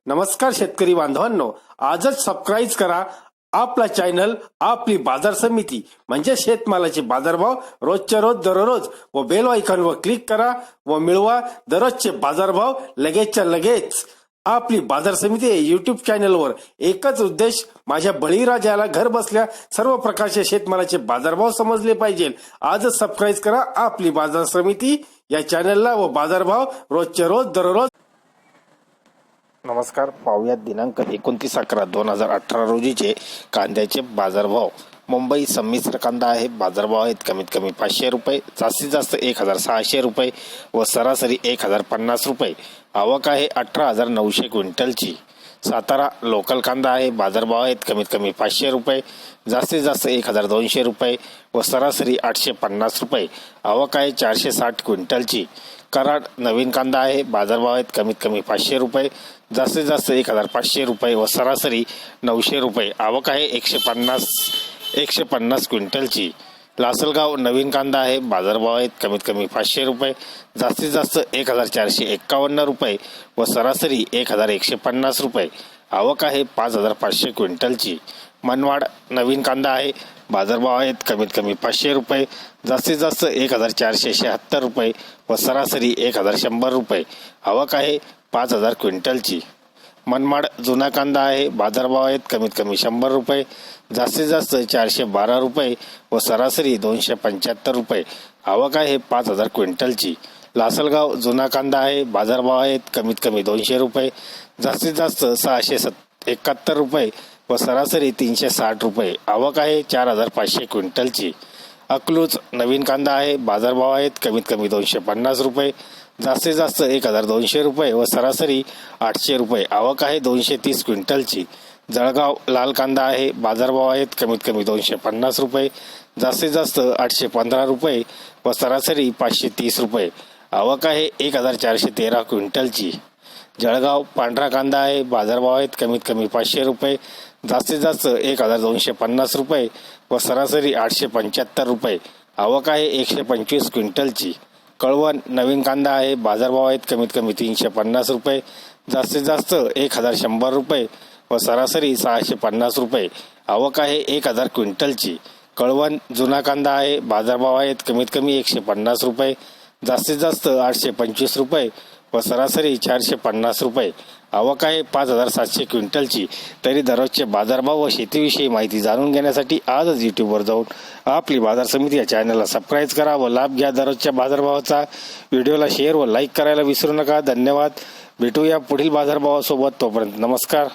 नमस्कार शेतकरी बांधवांनो, आजच सबस्क्राईब करा आपला चॅनल आपली बाजार समिती म्हणजे शेतमालाचे बाजारभाव रोजच्या रोज दररोज व बेल आयकॉनवर क्लिक करा व मिळवा दररोजचे बाजारभाव लगेचच्या लगेच। आपली बाजार समिती YouTube चॅनलवर एकच उद्देश, माझ्या बळीराजाला घर बसल्या सर्व प्रकारचे शेतमालाचे बाजारभाव समजले पाहिजे। आजच सबस्क्राईब करा आपली बाजार समिती या चॅनलला व बाजारभाव रोजच्या रोज दररोज। नमस्कार, पाहुयात दिनांक 29/11/2018 रोजीचे कांद्याचे बाजारभाव। मुंबई संमिश्र कांदा आहे, बाजारभाव आहेत कमीत कमी 500 रुपये, जास्तीत जास्त 1600 रुपये व सरासरी 1050 रुपये। आवक आहे 18900 क्विंटलची। सातारा लोकल कांदा आहे, बाजारभाव आहेत कमीत कमी 500 रुपये, जास्तीत जास्त 1200 रुपये व सरासरी 850 रुपये। आवक आहे 460 क्विंटलची। कराड नवीन कांदा आहे, बाजारभाव आहेत कमीत कमी 500 रुपये, जास्तीत जास्त 1500 रुपये व सरासरी 900 रुपये। आवक आहे 150 क्विंटलची। लासलगाव नवीन कांदा आहे, बाजारभाव आहेत कमीत कमी 500 रुपये, जास्तीत जास्त 1451 रुपये व सरासरी 1150 रुपये। आवक आहे 5500 क्विंटलची। मनमाड नवीन कांदा आहे, बाजारभाव आहेत कमीत कमी 500 रुपये, जास्तीत जास्त 1476 रुपये व सरासरी 1100 रुपये। आवक आहे 5000 क्विंटलची। मनमाड जुना कांदा आहे, बाजारभाव आहेत कमीत कमी 100 रुपये, जास्तीत जास्त 412 रुपये व सरासरी 275 रुपये। आवक आहे 5000 क्विंटलची। लासलगाव जुना कांदा आहे, बाजारभाव आहेत कमीत कमी 200 रुपये, जास्तीत जास्त 671 रुपये व सरासरी 360 रुपये। आवक आहे 4500 क्विंटलची। अकलूज नवीन कांदा आहे, बाजारभाव आहेत कमीत कमी 250 रुपये, जास्तीत जास्त 1200 रुपये व सरासरी 800 रुपये। आवक आहे 230 क्विंटलची। जळगाव लाल कांदा आहे, बाजारभाव आहेत कमीत कमी 250 रुपये, जास्तीत जास्त 815 रुपये व सरासरी 530 रुपये। आवक आहे 1413 क्विंटलची। जळगाव पांढरा कांदा आहे, बाजारभाव आहेत कमीत कमी 500 रुपये, जास्तीत जास्त 1250 रुपये व सरासरी 875 रुपये। आवक आहे 125 क्विंटलची। कळवण नवीन कांदा आहे, बाजारभाव आहेत कमीत कमी 350 रुपये, जास्तीत जास्त 1100 रुपये व सरासरी 650 रुपये। आवक आहे 1000 क्विंटलची। कळवण जुना कांदा आहे, बाजारभाव आहेत कमीत कमी 150 रुपये, जास्तीत जास्त 825 रुपये व सरासरी 450 रुपये। आवक आहे 5700 क्विंटलची। तरी दररोजचे बाजारभाव व शेतीविषयी माहिती जाणून घेण्यासाठी आजच यूट्यूबवर जाऊन आपली बाजार समिती या चॅनलला सबस्क्राईब करा व लाभ घ्या दररोजच्या बाजारभावाचा। व्हिडिओला शेअर व लाईक करायला विसरू नका। धन्यवाद। भेटूया पुढील बाजारभावासोबत, तोपर्यंत नमस्कार।